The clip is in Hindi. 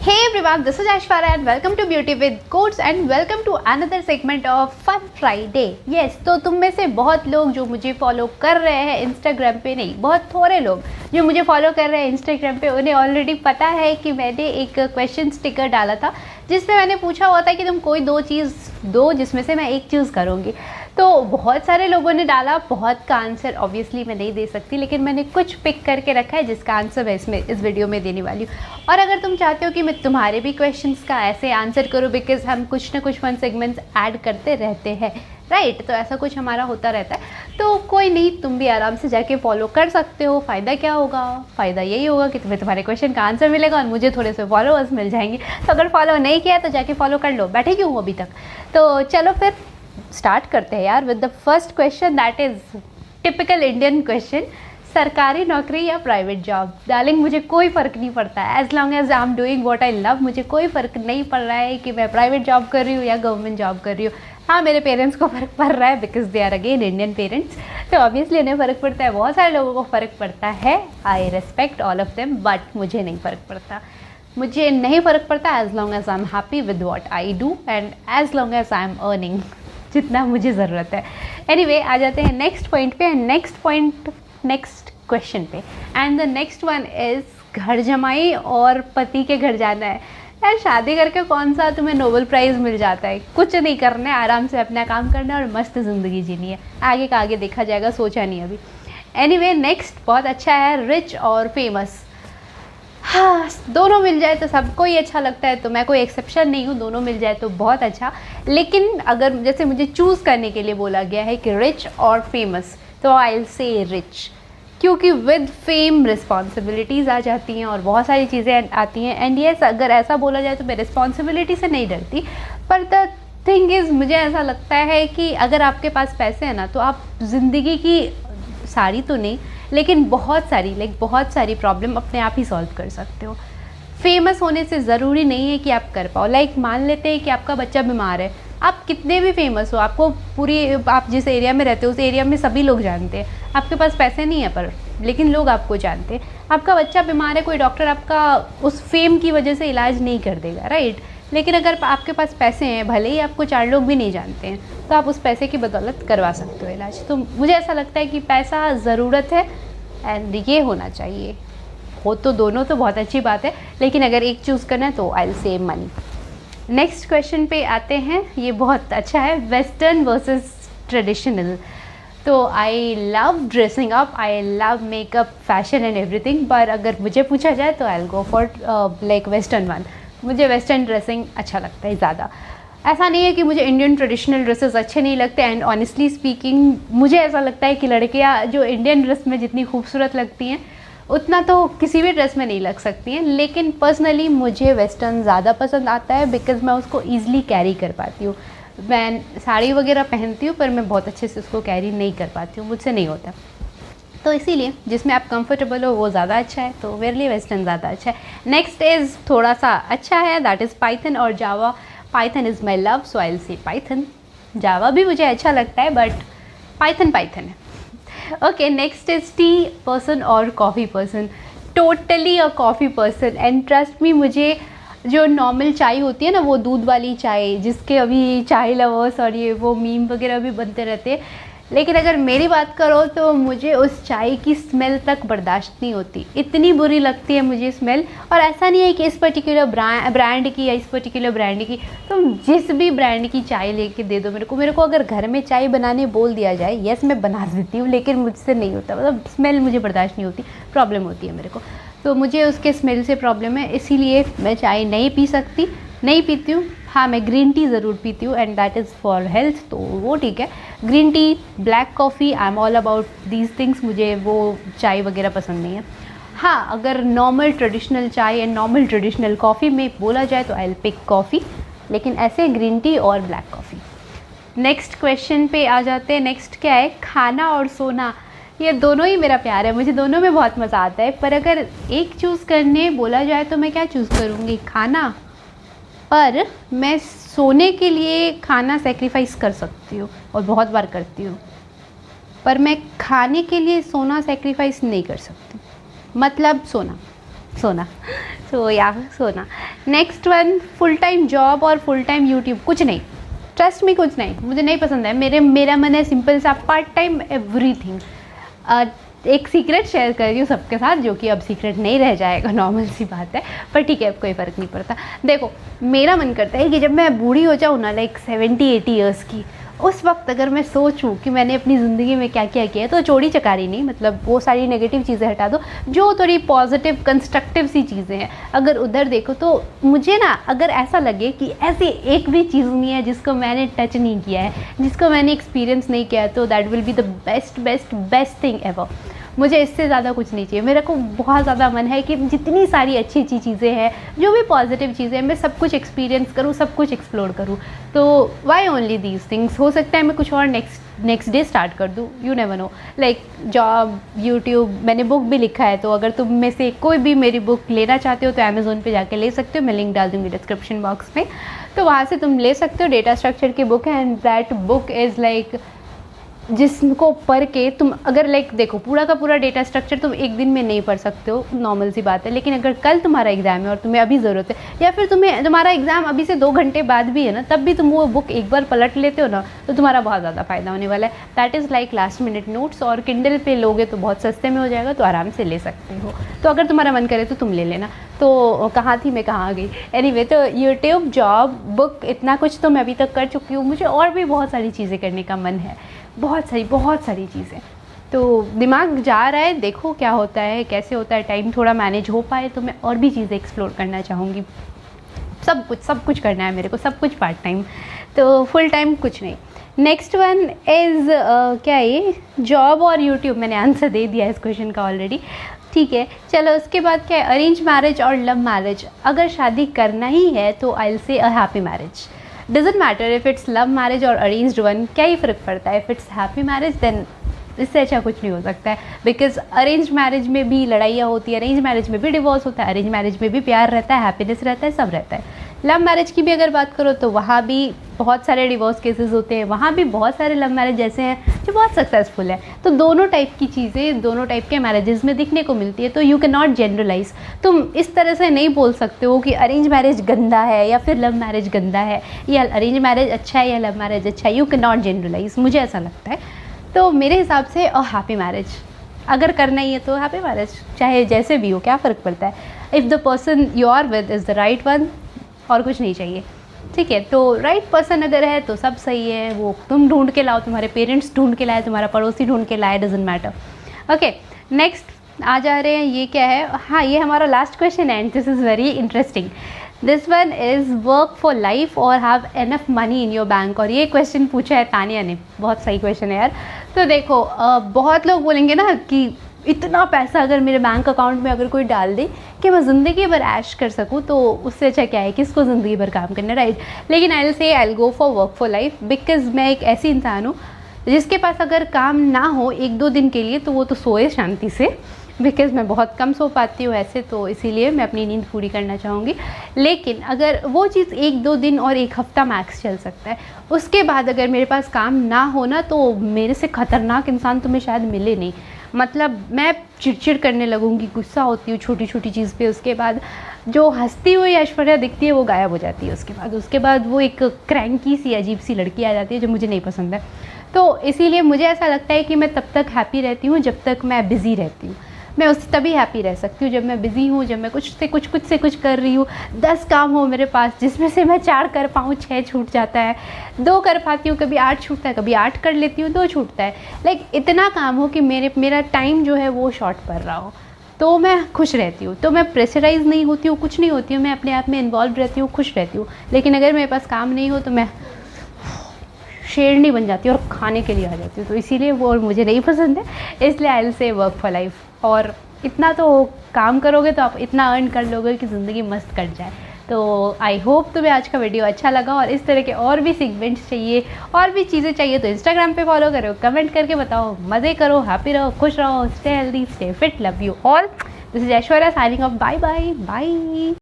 Hey everyone, this is Aishwarya and welcome to Beauty with Quotes and welcome to another segment of Fun Friday. Yes, तो तुम में से बहुत लोग जो मुझे फॉलो कर रहे हैं इंस्टाग्राम पे, नहीं बहुत थोड़े लोग जो मुझे फॉलो कर रहे हैं इंस्टाग्राम पे, उन्हें ऑलरेडी पता है कि मैंने एक क्वेश्चन स्टिकर डाला था जिसमें मैंने पूछा हुआ था कि तुम कोई दो चीज़ दो जिसमें से मैं एक चूज़ करूँगी। तो बहुत सारे लोगों ने डाला, बहुत का आंसर ऑब्वियसली मैं नहीं दे सकती, लेकिन मैंने कुछ पिक करके रखा है जिसका आंसर मैं इस वीडियो में देने वाली हूँ। और अगर तुम चाहते हो कि मैं तुम्हारे भी क्वेश्चंस का ऐसे आंसर करूँ, बिकॉज हम कुछ ना कुछ फन सेगमेंट्स ऐड करते रहते हैं, राइट, तो ऐसा कुछ हमारा होता रहता है। तो कोई नहीं, तुम भी आराम से जाके फॉलो कर सकते हो। फ़ायदा क्या होगा? फ़ायदा यही होगा कि तुम्हें तुम्हारे क्वेश्चन का आंसर मिलेगा और मुझे थोड़े से फॉलोअर्स मिल जाएंगे। तो अगर फॉलो नहीं किया तो जाके फॉलो कर लो, बैठे क्यों हो अभी तक। तो चलो फिर स्टार्ट करते हैं यार with the first question, that is typical Indian question. सरकारी नौकरी या प्राइवेट जॉब? डार्लिंग, मुझे कोई फ़र्क नहीं पड़ता है, as long as I am doing what I love. मुझे कोई फ़र्क नहीं पड़ रहा है कि मैं प्राइवेट जॉब कर रही हूँ या गवर्नमेंट जॉब कर रही हूँ। हाँ, मेरे पेरेंट्स को फ़र्क पड़ रहा है because they are again Indian parents, तो ऑब्वियसली उन्हें फ़र्क पड़ता है, बहुत सारे लोगों को फ़र्क पड़ता है। I respect all of them, but मुझे नहीं फ़र्क पड़ता। मुझे नहीं फ़र्क पड़ता as long as I am happy with what I do and as long as I am earning जितना मुझे ज़रूरत है। एनीवे, आ जाते हैं नेक्स्ट पॉइंट पे, नेक्स्ट क्वेश्चन पे। And the next one is घर जमाई और पति के घर जाना है। यार, शादी करके कौन सा तुम्हें नोबेल प्राइज़ मिल जाता है? कुछ नहीं करना है, आराम से अपना काम करना है और मस्त ज़िंदगी जीनी है। आगे का आगे देखा जाएगा, सोचा नहीं अभी। एनीवे, नेक्स्ट बहुत अच्छा है, रिच और फेमस। हाँ, दोनों मिल जाए तो सबको ही अच्छा लगता है, तो मैं कोई एक्सेप्शन नहीं हूँ, दोनों मिल जाए तो बहुत अच्छा। लेकिन अगर जैसे मुझे चूज़ करने के लिए बोला गया है कि रिच और फेमस, तो आई विल से रिच, क्योंकि विद फेम रिस्पॉन्सिबिलिटीज़ आ जाती हैं और बहुत सारी चीज़ें आती हैं। एंड येस, अगर ऐसा बोला जाए तो मैं रिस्पॉन्सिबिलिटी से नहीं डरती, पर द थिंग इज़, मुझे ऐसा लगता है कि अगर आपके पास पैसे हैं ना, तो आप ज़िंदगी की सारी तो नहीं लेकिन बहुत सारी प्रॉब्लम अपने आप ही सॉल्व कर सकते हो। फेमस होने से ज़रूरी नहीं है कि आप कर पाओ। लाइक मान लेते हैं कि आपका बच्चा बीमार है, आप कितने भी फेमस हो, आपको आप जिस एरिया में रहते हो उस एरिया में सभी लोग जानते हैं। आपके पास पैसे नहीं है पर लेकिन लोग आपको जानते हैं। आपका बच्चा बीमार है, कोई डॉक्टर आपका उस फेम की वजह से इलाज नहीं कर देगा, राइट। लेकिन अगर आपके पास पैसे हैं, भले ही आपको 4 लोग भी नहीं जानते हैं, तो आप उस पैसे की बदौलत करवा सकते हो इलाज। तो मुझे ऐसा लगता है कि पैसा ज़रूरत है एंड ये होना चाहिए। हो तो दोनों तो बहुत अच्छी बात है, लेकिन अगर एक चूज़ करना है तो आई विल से मनी। नेक्स्ट क्वेश्चन पे आते हैं, ये बहुत अच्छा है, वेस्टर्न वर्सेस ट्रेडिशनल। तो I love dressing up, I love makeup, fashion and everything, पर अगर मुझे पूछा जाए तो I will go for like western one. मुझे वेस्टर्न ड्रेसिंग अच्छा लगता है ज़्यादा। ऐसा नहीं है कि मुझे इंडियन ट्रेडिशनल ड्रेसेस अच्छे नहीं लगते, एंड ऑनेस्टली स्पीकिंग मुझे ऐसा लगता है कि लड़कियां जो इंडियन ड्रेस में जितनी खूबसूरत लगती हैं उतना तो किसी भी ड्रेस में नहीं लग सकती हैं। लेकिन पर्सनली मुझे वेस्टर्न ज़्यादा पसंद आता है बिकॉज़ मैं उसको ईज़िली कैरी कर पाती हूँ। मैं साड़ी वगैरह पहनती हूँ पर मैं बहुत अच्छे से उसको कैरी नहीं कर पाती हूँ, मुझसे नहीं होता। तो इसीलिए जिसमें आप कंफर्टेबल हो वो ज़्यादा अच्छा है, तो मेरे लिए वेस्टर्न ज़्यादा अच्छा है। नेक्स्ट इज़ थोड़ा सा अच्छा है, दैट इज़ पाइथन और Java. Python is my love, so I will say Python. Java भी मुझे अच्छा लगता है बट पाइथन है। Okay, next is tea person और coffee person. Totally a coffee person, and trust me, मुझे जो नॉर्मल चाय होती है ना, वो दूध वाली चाय जिसके अभी चाय लवर्स और ये वो मीम वगैरह भी बनते रहते हैं, लेकिन अगर मेरी बात करो तो मुझे उस चाय की स्मेल तक बर्दाश्त नहीं होती, इतनी बुरी लगती है मुझे स्मेल। और ऐसा नहीं है कि इस पर्टिकुलर ब्रांड की या इस पर्टिकुलर ब्रांड की, तुम जिस भी ब्रांड की चाय लेके दे दो मेरे को अगर घर में चाय बनाने बोल दिया जाए, यस मैं बना देती हूँ, लेकिन मुझसे नहीं होता, मतलब स्मेल मुझे बर्दाश्त नहीं होती, प्रॉब्लम होती है मेरे को। तो मुझे उसके स्मेल से प्रॉब्लम है, इसीलिए मैं चाय नहीं पीती हूँ। हाँ, मैं ग्रीन टी ज़रूर पीती हूँ and that is for health, तो वो ठीक है। Green tea, black coffee, I am all about these things. मुझे वो चाय वगैरह पसंद नहीं है। हाँ, अगर नॉर्मल ट्रेडिशनल चाय एंड नॉर्मल ट्रेडिशनल कॉफ़ी में बोला जाए तो आई विल पिक कॉफ़ी, लेकिन ऐसे ग्रीन टी और ब्लैक कॉफ़ी। नेक्स्ट क्वेश्चन पे आ जाते हैं। नेक्स्ट क्या है, खाना और सोना। ये दोनों ही मेरा प्यार है, मुझे दोनों में बहुत मज़ा आता है, पर अगर एक चूज़ करने बोला जाए तो मैं क्या चूज़ करूँगी? खाना। पर मैं सोने के लिए खाना सेक्रीफाइस कर सकती हूँ और बहुत बार करती हूँ, पर मैं खाने के लिए सोना सेक्रीफाइस नहीं कर सकती। मतलब सोना। सोना next one, full time job और फुल टाइम यूट्यूब। कुछ नहीं, ट्रस्ट में कुछ नहीं, मुझे नहीं पसंद है। मेरा मन है सिंपल सा पार्ट टाइम एवरीथिंग। एक सीक्रेट शेयर कर रही हूँ सबके साथ, जो कि अब सीक्रेट नहीं रह जाएगा, नॉर्मल सी बात है, पर ठीक है, अब कोई फ़र्क नहीं पड़ता। देखो, मेरा मन करता है कि जब मैं बूढ़ी हो जाऊँ ना, लाइक 70-80 ईयर्स की, उस वक्त अगर मैं सोचूं कि मैंने अपनी ज़िंदगी में क्या क्या किया है, तो चोरी चकारी नहीं, मतलब वो सारी नेगेटिव चीज़ें हटा दो, जो थोड़ी पॉजिटिव कंस्ट्रक्टिव सी चीज़ें हैं, अगर उधर देखो तो मुझे ना, अगर ऐसा लगे कि ऐसी एक भी चीज़ नहीं है जिसको मैंने टच नहीं किया है, जिसको मैंने एक्सपीरियंस नहीं किया है, तो that will be the best best best thing ever. मुझे इससे ज़्यादा कुछ नहीं चाहिए। मेरे को बहुत ज़्यादा मन है कि जितनी सारी अच्छी अच्छी चीज़ें हैं, जो भी पॉजिटिव चीज़ें हैं, मैं सब कुछ एक्सपीरियंस करूँ, सब कुछ एक्सप्लोर करूँ। तो वाई ओनली दीज थिंग्स। हो सकता है मैं कुछ और नेक्स्ट डे स्टार्ट कर दूँ, you never know. Like job, YouTube, मैंने बुक भी लिखा है, तो अगर तुम में से कोई भी मेरी बुक लेना चाहते हो तो अमेज़ोन पे जाके ले सकते हो, मैं लिंक डाल दूँगी डिस्क्रिप्शन बॉक्स में, तो वहाँ से तुम ले सकते हो। डेटा स्ट्रक्चर की बुक है, and that book is like, जिसको पढ़ के तुम अगर लाइक देखो, पूरा का पूरा डेटा स्ट्रक्चर तुम एक दिन में नहीं पढ़ सकते हो, नॉर्मल सी बात है, लेकिन अगर कल तुम्हारा एग्ज़ाम है और तुम्हें अभी ज़रूरत है, या फिर तुम्हारा एग्ज़ाम अभी से 2 घंटे बाद भी है ना, तब भी तुम वो बुक एक बार पलट लेते हो ना, तो तुम्हारा बहुत ज़्यादा फ़ायदा होने वाला है। That is like last minute notes, और किंडल पे लोगे तो बहुत सस्ते में हो जाएगा, तो आराम से ले सकते हो। तो अगर तुम्हारा मन करे तो तुम ले लेना। तो कहाँ थी मैं, कहाँ आ गई? एनीवे, तो यूट्यूब, जॉब, बुक, इतना कुछ तो मैं अभी तक कर चुकी हूँ। मुझे और भी बहुत सारी चीज़ें करने का मन है, बहुत सारी चीज़ें। तो दिमाग जा रहा है, देखो क्या होता है, कैसे होता है, टाइम थोड़ा मैनेज हो पाए तो मैं और भी चीज़ें एक्सप्लोर करना चाहूँगी। सब कुछ करना है मेरे को, सब कुछ पार्ट टाइम, तो फुल टाइम कुछ नहीं। नेक्स्ट वन इज़ क्या है ये, जॉब और यूट्यूब। मैंने आंसर दे दिया इस क्वेश्चन का ऑलरेडी, ठीक है। चलो उसके बाद क्या है, अरेंज मैरिज और लव मैरिज। अगर शादी करना ही है तो I will say a happy marriage. Doesn't matter if it's love marriage और अरेंज्ड वन, क्या ही फ़र्क पड़ता है। If it's happy marriage then इससे अच्छा कुछ नहीं हो सकता है, बिकॉज अरेंज मैरिज में भी लड़ाइयाँ होती है, अरेंज मैरिज में भी डिवोर्स होता है, अरेंज मैरिज में भी प्यार रहता है, हैप्पीनेस रहता है, सब रहता है। लव मैरिज की भी अगर बात करो तो वहाँ भी बहुत सारे डिवोर्स केसेस होते हैं, वहाँ भी बहुत सारे लव मैरिज ऐसे हैं जो बहुत सक्सेसफुल है। तो दोनों टाइप की चीज़ें दोनों टाइप के मैरिजेस में दिखने को मिलती है, तो यू कैन नॉट जनरलाइज। तुम इस तरह से नहीं बोल सकते हो कि अरेंज मैरिज गंदा है या फिर लव मैरिज गंदा है, या अरेंज मैरिज अच्छा है या लव मैरिज अच्छा है। यू कैन नॉट जनरलाइज, मुझे ऐसा लगता है। तो मेरे हिसाब से अ हैप्पी मैरिज, अगर करना ही है तो हैप्पी मैरिज, चाहे जैसे भी हो, क्या फ़र्क पड़ता है। If the person you are with is the right one, और कुछ नहीं चाहिए, ठीक है। तो राइट पर्सन अगर है तो सब सही है, वो तुम ढूंढ के लाओ, तुम्हारे पेरेंट्स ढूंढ के लाए, तुम्हारा पड़ोसी ढूंढ के लाए, डजेंट मैटर। ओके, नेक्स्ट आ जा रहे हैं, ये क्या है, हाँ ये हमारा लास्ट क्वेश्चन है, and this is very interesting. This one is work for life और have enough money in your bank. और ये क्वेश्चन पूछा है तानिया ने, बहुत सही क्वेश्चन है यार। तो देखो बहुत लोग बोलेंगे ना कि इतना पैसा अगर मेरे बैंक अकाउंट में अगर कोई डाल दे कि मैं ज़िंदगी भर ऐश कर सकूँ, तो उससे अच्छा क्या है, किसको ज़िंदगी भर काम करना, राइट। लेकिन आई विल से आई will go for work for life, because मैं एक ऐसी इंसान हूँ जिसके पास अगर काम ना हो 1-2 दिन के लिए तो वो तो सोए शांति से, बिकॉज़ मैं बहुत कम सो पाती हूँ ऐसे, तो इसीलिए मैं अपनी नींद पूरी करना चाहूँगी। लेकिन अगर वो चीज़ 1-2 दिन और 1 हफ़्ता मैक्स चल सकता है, उसके बाद अगर मेरे पास काम ना होना तो मेरे से ख़तरनाक इंसान तुम्हें शायद मिले नहीं। मतलब मैं चिड़चिड़ करने लगूँगी, गुस्सा होती हूँ छोटी छोटी चीज़ पे, उसके बाद जो हंसती हुई ऐश्वर्या दिखती है वो गायब हो जाती है। उसके बाद वो एक क्रैंकी सी अजीब सी लड़की आ जाती है जो मुझे नहीं पसंद है। तो इसीलिए मुझे ऐसा लगता है कि मैं तब तक हैप्पी रहती हूँ जब तक मैं बिज़ी रहती हूँ। मैं उससे तभी हैप्पी रह सकती हूँ जब मैं बिज़ी हूँ, जब मैं कुछ से कुछ कर रही हूँ। 10 काम हो मेरे पास जिसमें से मैं 4 कर पाऊँ, 6 छूट जाता है, 2 कर पाती हूँ, कभी 8 छूटता है, कभी 8 कर लेती हूँ, 2 छूटता है। लाइक इतना काम हो कि मेरा टाइम जो है वो शॉर्ट पड़ रहा हो, तो मैं खुश रहती हूँ। तो मैं प्रेशराइज़ नहीं होती हूँ, कुछ नहीं होती हूँ, मैं अपने आप में इन्वॉल्व रहती हूँ, खुश रहती हूँ। लेकिन अगर मेरे पास काम नहीं हो तो मैं शेरनी बन जाती हूँ और खाने के लिए आ जाती हूँ। तो इसीलिए वो मुझे नहीं पसंद है, इसलिए आई विल से वर्क फॉर लाइफ। और इतना तो काम करोगे तो आप इतना अर्न कर लोगे कि ज़िंदगी मस्त कट जाए। तो आई होप तुम्हें आज का वीडियो अच्छा लगा, और इस तरह के और भी सेगमेंट्स चाहिए, और भी चीज़ें चाहिए तो इंस्टाग्राम पे फॉलो करो, कमेंट करके बताओ, मज़े करो, हैप्पी रहो, खुश रहो, stay healthy, stay fit, love you all. This is Aishwarya signing off, bye bye bye.